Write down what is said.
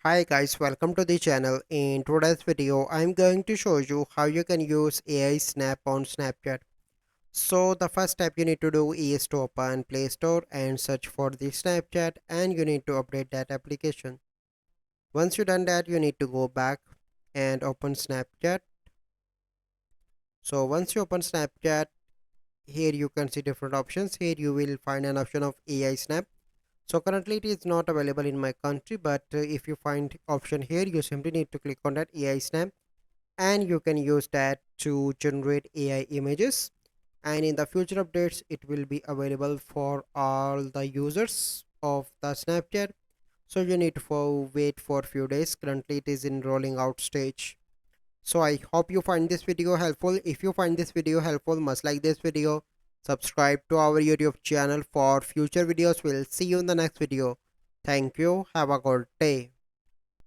Hi guys, welcome to the channel. In today's video, I'm going to show you how you can use AI Snap on Snapchat. So the first step you need to do is to open Play Store and search for the Snapchat, and you need to update that application. Once you done that, you need to go back and open Snapchat. So once you open Snapchat, here you can see different options. Here you will find an option of AI Snap. So currently it is not available in my country, but if you find option here, you simply need to click on that AI Snap, and you can use that to generate AI images. And in the future updates, it will be available for all the users of the Snapchat. So you need to wait for a few days. Currently it is in rolling out stage. So I hope you find this video helpful. If you find this video helpful, must like this video, subscribe to our YouTube channel for future videos. We'll see you in the next video. Thank you. Have a good day.